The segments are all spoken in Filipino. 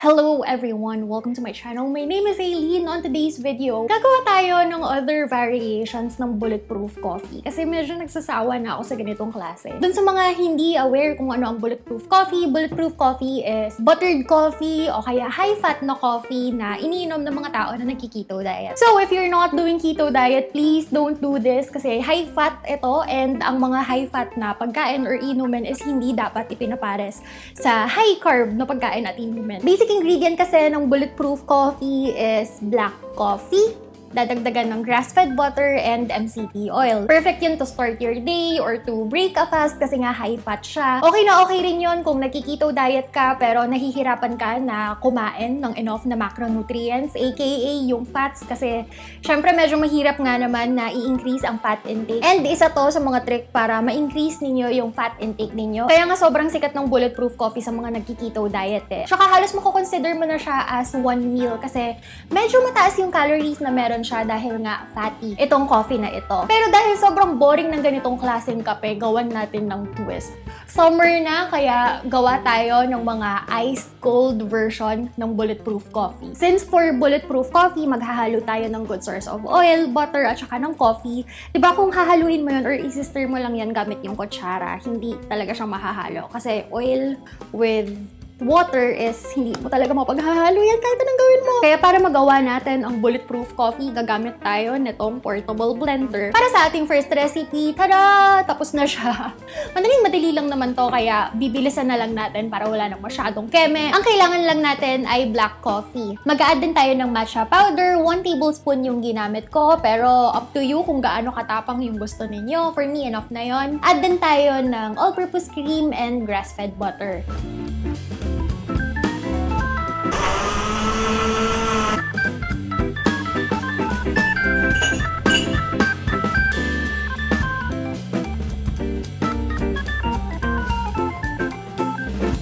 Hello everyone! Welcome to my channel. My name is Aileen. On today's video, gagawa tayo ng other variations ng bulletproof coffee kasi medyo nagsasawa na ako sa ganitong klase. Dun sa mga hindi aware kung ano ang bulletproof coffee is buttered coffee o kaya high-fat na coffee na iniinom ng mga tao na nagki-keto diet. So if you're not doing keto diet, please don't do this kasi high-fat ito and ang mga high-fat na pagkain or inumin is hindi dapat ipinapares sa high-carb na pagkain at inumin. Basic ingredient kasi ng bulletproof coffee is black coffee, dadagdagan ng grass-fed butter and MCT oil. Perfect yun to start your day or to break a fast kasi nga high-fat siya. Okay na okay rin yun kung nagki-keto diet ka pero nahihirapan ka na kumain ng enough na macronutrients, aka yung fats kasi syempre medyo mahirap nga naman na i-increase ang fat intake. And isa to sa mga trick para ma-increase ninyo yung fat intake ninyo. Kaya nga sobrang sikat ng bulletproof coffee sa mga nagki-keto diet eh. Tsaka halos mako-consider mo na siya as one meal kasi medyo mataas yung calories na meron siya dahil nga fatty itong coffee na ito. Pero dahil sobrang boring ng ganitong klaseng kape, gawan natin ng twist. Summer na, kaya gawa tayo ng mga iced cold version ng bulletproof coffee. Since for bulletproof coffee, maghahalo tayo ng good source of oil, butter, at saka ng coffee. Diba kung hahaluin mo yun or i-stir mo lang yan gamit yung kutsara, hindi talaga siya mahahalo. Kasi oil with water is hindi mo talaga mapaghahalo yan kahit anong gawin mo. Kaya para magawa natin ang bulletproof coffee, gagamit tayo nitong portable blender. Para sa ating first recipe, tada! Tapos na siya. Madali lang naman to, kaya bibilisan na lang natin para wala nang masyadong keme. Ang kailangan lang natin ay black coffee. Mag-a-add din tayo ng matcha powder. 1 tablespoon yung ginamit ko, pero up to you kung gaano katapang yung gusto ninyo. For me, enough na yon. Add din tayo ng all-purpose cream and grass-fed butter.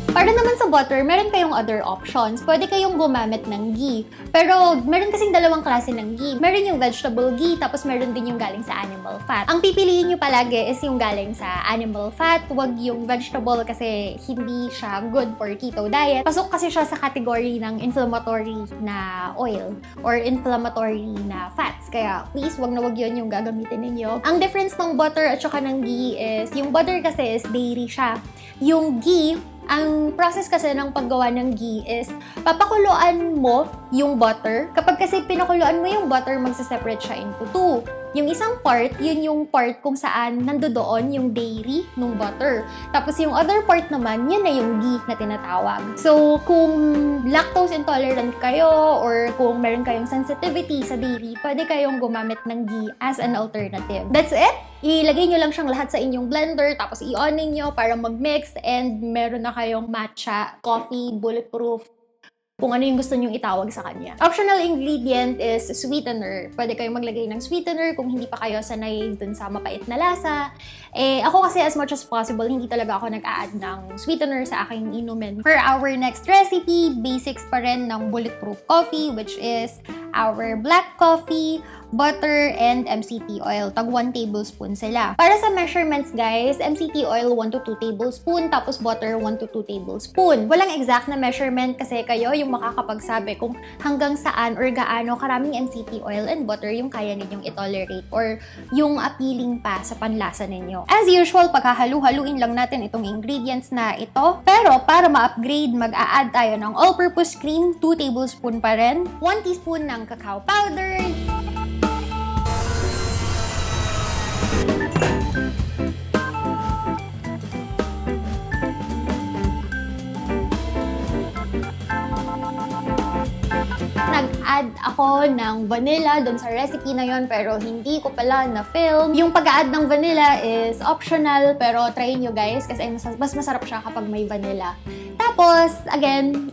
Para naman sa butter, meron kayong other options. Pwede kayong gumamit ng ghee. Pero meron kasing dalawang klase ng ghee. Meron yung vegetable ghee, tapos meron din yung galing sa animal fat. Ang pipiliin nyo palagi is yung galing sa animal fat. Huwag yung vegetable kasi hindi siya good for keto diet. Pasok kasi siya sa category ng inflammatory na oil or inflammatory na fats. Kaya please, wag na wag yun yung gagamitin ninyo. Ang difference ng butter at saka ng ghee is, yung butter kasi is dairy siya. Yung ghee, ang process kasi ng paggawa ng ghee is papakuluan mo yung butter. Kapag kasi pinakuluan mo yung butter, magsaseparate siya into two. Yung isang part, yun yung part kung saan nandoon yung dairy ng butter. Tapos yung other part naman, yun na yung ghee na tinatawag. So, kung lactose intolerant kayo or kung meron kayong sensitivity sa dairy, pwede kayong gumamit ng ghee as an alternative. That's it! Ilagay nyo lang siyang lahat sa inyong blender, tapos i-onin nyo para mag-mix and meron na kayong matcha, coffee, bulletproof, kung ano yung gusto nyong itawag sa kanya. Optional ingredient is sweetener. Pwede kayong maglagay ng sweetener kung hindi pa kayo sanay dun sa mapait na lasa. Ako kasi as much as possible, hindi talaga ako nag-a-add ng sweetener sa aking inumin. For our next recipe, basics pa rin ng bulletproof coffee, which is our black coffee, butter, and MCT oil. Tag 1 tablespoon sila. Para sa measurements, guys, MCT oil 1 to 2 tablespoon, tapos butter 1 to 2 tablespoon. Walang exact na measurement kasi kayo yung makakapagsabi kung hanggang saan or gaano karaming MCT oil and butter yung kaya ninyong itolerate or yung appealing pa sa panlasa ninyo. As usual, paghahalu-haluin lang natin itong ingredients na ito. Pero para ma-upgrade, mag-a-add tayo ng all-purpose cream, 2 tablespoon pa rin, 1 teaspoon ng cacao powder, nag-add ako ng vanilla doon sa recipe na yon pero hindi ko pala na-film. Yung pag-add ng vanilla is optional pero try nyo guys kasi mas masarap siya kapag may vanilla. Tapos, again,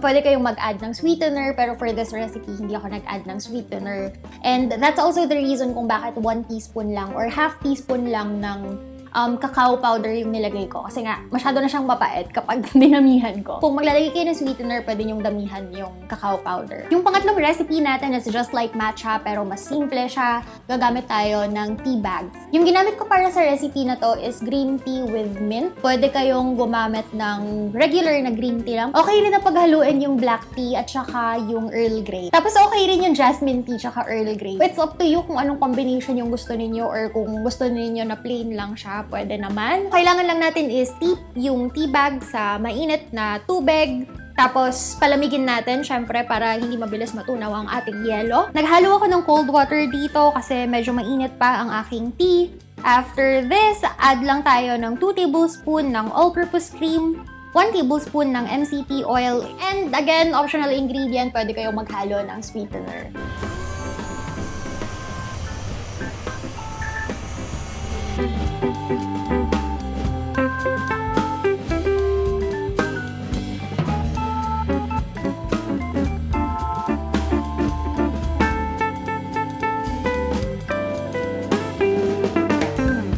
pwede kayong mag-add ng sweetener pero for this recipe, hindi ako nag-add ng sweetener. And that's also the reason kung bakit 1 teaspoon lang or half teaspoon lang ng cacao powder yung nilagay ko. Kasi nga, masyado na siyang mapait kapag dinamihan ko. Kung maglalagay kayo ng sweetener, pwede yung damihan yung cacao powder. Yung pangatlong recipe natin is just like matcha, pero mas simple siya. Gagamit tayo ng tea bags. Yung ginamit ko para sa recipe na to is green tea with mint. Pwede kayong gumamit ng regular na green tea lang. Okay rin na paghaluin yung black tea at saka yung Earl Grey. Tapos okay rin yung jasmine tea tsaka Earl Grey. It's up to you kung anong combination yung gusto ninyo or kung gusto ninyo na plain lang siya, pwede naman. Kailangan lang natin is tip yung tea bag sa mainit na tubig. Tapos, palamigin natin, syempre, para hindi mabilis matunaw ang ating yelo. Naghalo ako ng cold water dito kasi medyo mainit pa ang aking tea. After this, add lang tayo ng 2 tablespoon ng all-purpose cream, 1 tablespoon ng MCT oil, and again, optional ingredient, pwede kayong maghalo ng sweetener.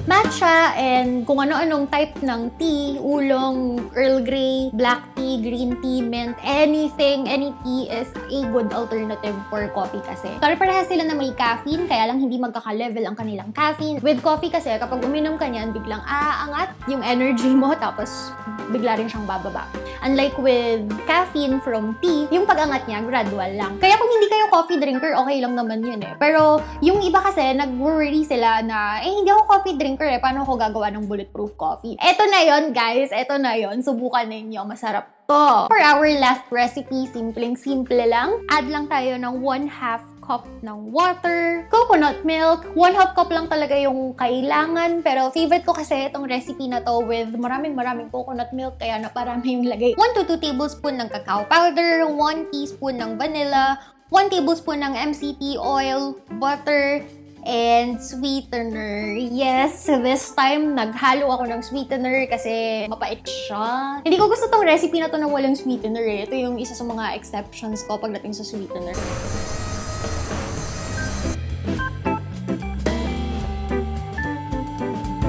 Matcha and kung ano-anong type ng tea, oolong, Earl Grey, black tea, green tea, mint, anything, any tea is a good alternative for coffee kasi. Parehas sila na may caffeine, kaya lang hindi magkaka-level ang kanilang caffeine. With coffee kasi, kapag uminom ka niyan, biglang aangat yung energy mo, tapos bigla rin siyang bababa. Unlike with caffeine from tea, yung pag-angat niya, gradual lang. Kaya kung hindi kayo coffee drinker, okay lang naman yun eh. Pero yung iba kasi, nag-worry sila na, hindi ako coffee drinker eh, paano ako gagawa ng bulletproof coffee? Eto na yon guys, eto na yon. Subukan ninyo, masarap to. For our last recipe, simpleng-simple lang. Add lang tayo ng 1/2 cup ng water, coconut milk. 1/2 cup lang talaga yung kailangan, pero favorite ko kasi itong recipe na to with maraming coconut milk, kaya naparami yung lagay. 1 to 2 tablespoon ng cacao powder, 1 teaspoon ng vanilla, 1 tablespoon ng MCT oil, butter, and sweetener. Yes, this time, naghalo ako ng sweetener kasi mapait siya. Hindi ko gusto tong recipe na to na walang sweetener eh. Ito yung isa sa mga exceptions ko pagdating sa sweetener.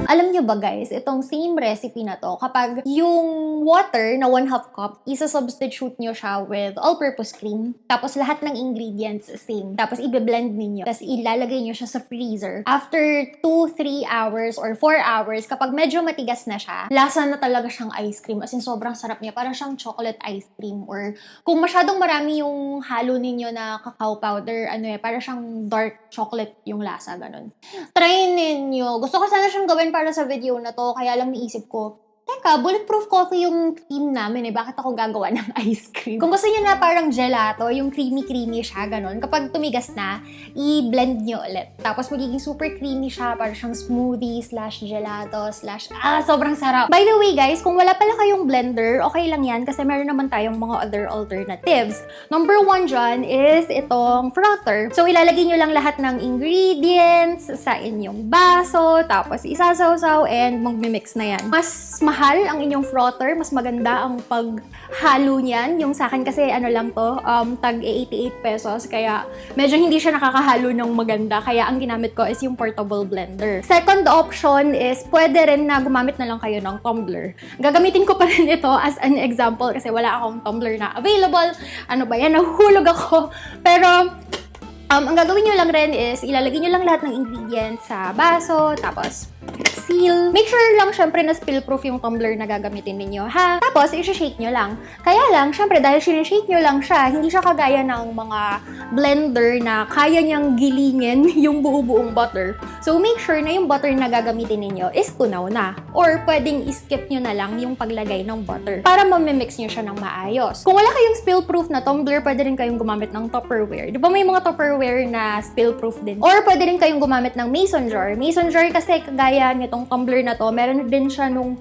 Alam nyo ba guys, itong same recipe na to, kapag yung water na 1/2 cup, isa-substitute nyo siya with all-purpose cream, tapos lahat ng ingredients same, tapos i-blend ninyo, tapos ilalagay nyo siya sa freezer. After 2-3 hours or 4 hours, kapag medyo matigas na siya, lasa na talaga siyang ice cream. As in, sobrang sarap niya. Parang siyang chocolate ice cream. Or kung masyadong marami yung halo ninyo na cacao powder, parang siyang dark chocolate yung lasa, ganun. Try ninyo. Gusto ko sana siyang gawin para sa video na to, kaya lang naisip ko, teka, bulletproof coffee yung team namin eh. Bakit ako gagawa ng ice cream? Kung gusto niyo na parang gelato, yung creamy siya, ganun. Kapag tumigas na, i-blend nyo ulit. Tapos magiging super creamy siya, parang siyang smoothie / gelato / sobrang sarap. By the way guys, kung wala pala kayong blender, okay lang yan kasi meron naman tayong mga other alternatives. Number 1 dyan is itong frother. So ilalagay nyo lang lahat ng ingredients sa inyong baso, tapos isasawsaw and magmimix na yan. Mas mahal ang inyong frother, mas maganda ang paghalo niyan. Yung sa akin kasi lang to, tag 88 pesos, kaya medyo hindi siya nakakahalo ng maganda, kaya ang ginamit ko is yung portable blender. Second option is pwede rin na gumamit na lang kayo ng tumbler. Gagamitin ko pa rin ito as an example kasi wala akong tumbler na available. Ano ba yan? Nahuhulog ako. Pero ang gagawin nyo lang rin is ilalagay nyo lang lahat ng ingredients sa baso, tapos seal. Make sure lang syempre na spill-proof yung tumbler na gagamitin ninyo, ha? Tapos, i-shake nyo lang. Kaya lang, syempre, dahil sinishake nyo lang siya, hindi siya kagaya ng mga blender na kaya niyang gilingin yung buo-buong butter. So, make sure na yung butter na gagamitin ninyo is tunaw na. Or, pwedeng i-skip nyo na lang yung paglagay ng butter para mamimix nyo siya ng maayos. Kung wala kayong spill-proof na tumbler, pwede rin kayong gumamit ng Tupperware. Di ba may mga Tupperware na spill-proof din? Or, pwede rin kayong gumamit ng mason jar. Mason jar kasi kagaya nitong tumbler na to, meron din siya nung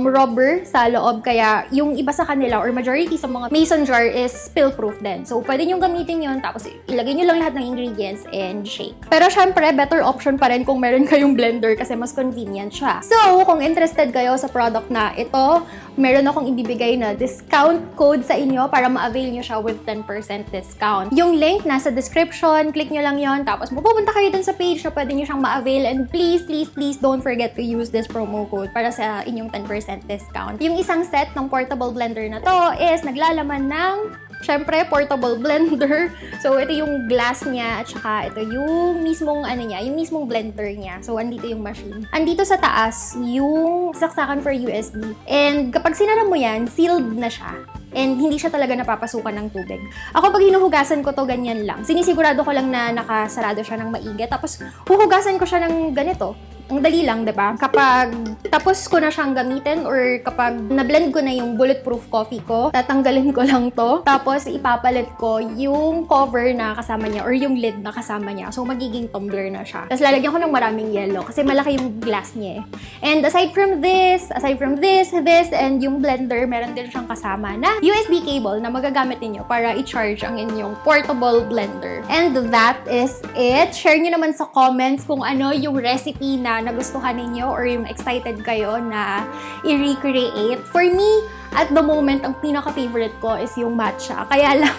rubber sa loob, kaya yung iba sa kanila or majority sa mga mason jar is spill-proof din. So, pwede nyo gamitin yun, tapos ilagay nyo lang lahat ng ingredients and shake. Pero syempre, better option pa rin kung meron kayong blender kasi mas convenient siya. So, kung interested kayo sa product na ito, meron akong ibibigay na discount code sa inyo para ma-avail nyo siya with 10% discount. Yung link nasa description, click nyo lang yon, tapos mapupunta kayo dun sa page na pwede nyo siyang ma-avail, and please, please, please don't forget to use this promo code para sa inyong 10% discount. Yung isang set ng portable blender na to is naglalaman ng syempre, portable blender. So, ito yung glass niya at saka ito yung mismong yung mismong blender niya. So, andito yung machine. Andito sa taas yung saksakan for USB. And kapag sinara mo yan, sealed na siya. And hindi siya talaga napapasukan ng tubig. Ako pag hinuhugasan ko to, ganyan lang. Sinisigurado ko lang na nakasarado siya ng maigi. Tapos, huhugasan ko siya ng ganito. Ang dali lang, 'di ba? Kapag tapos ko na siyang gamitin or kapag na-blend ko na yung bulletproof coffee ko, tatanggalin ko lang 'to. Tapos ipapalit ko yung cover na kasama niya or yung lid na kasama niya. So magiging tumbler na siya. Tapos lalagyan ko ng maraming yellow kasi malaki yung glass niya eh. And aside from this, and yung blender, meron din siyang kasama na USB cable na magagamit niyo para i-charge ang inyong portable blender. And that is it. Share niyo naman sa comments kung ano yung recipe na nagustuhan ninyo or yung excited kayo na i-recreate. For me, at the moment, ang pinaka-favorite ko is yung matcha. Kaya lang,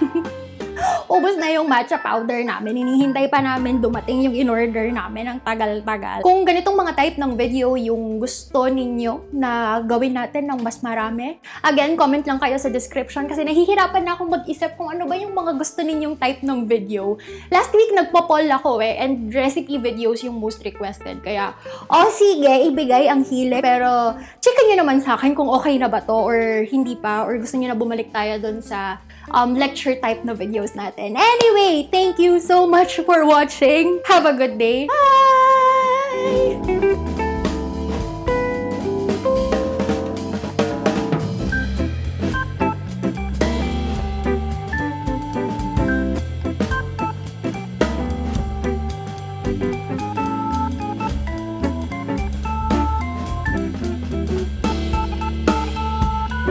ubos na yung matcha powder namin. Hinihintay pa namin dumating yung in-order namin ang tagal-tagal. Kung ganitong mga type ng video yung gusto ninyo na gawin natin ng mas marami, again, comment lang kayo sa description kasi nahihirapan na akong mag-isip kung ano ba yung mga gusto ninyong type ng video. Last week, nagpo-poll ako and recipe videos yung most requested. Kaya, sige, ibigay ang hili. Pero, checkin nyo naman sa akin kung okay na ba to or hindi pa, or gusto nyo na bumalik tayo dun sa lecture type na videos natin. Anyway, thank you so much for watching. Have a good day. Bye!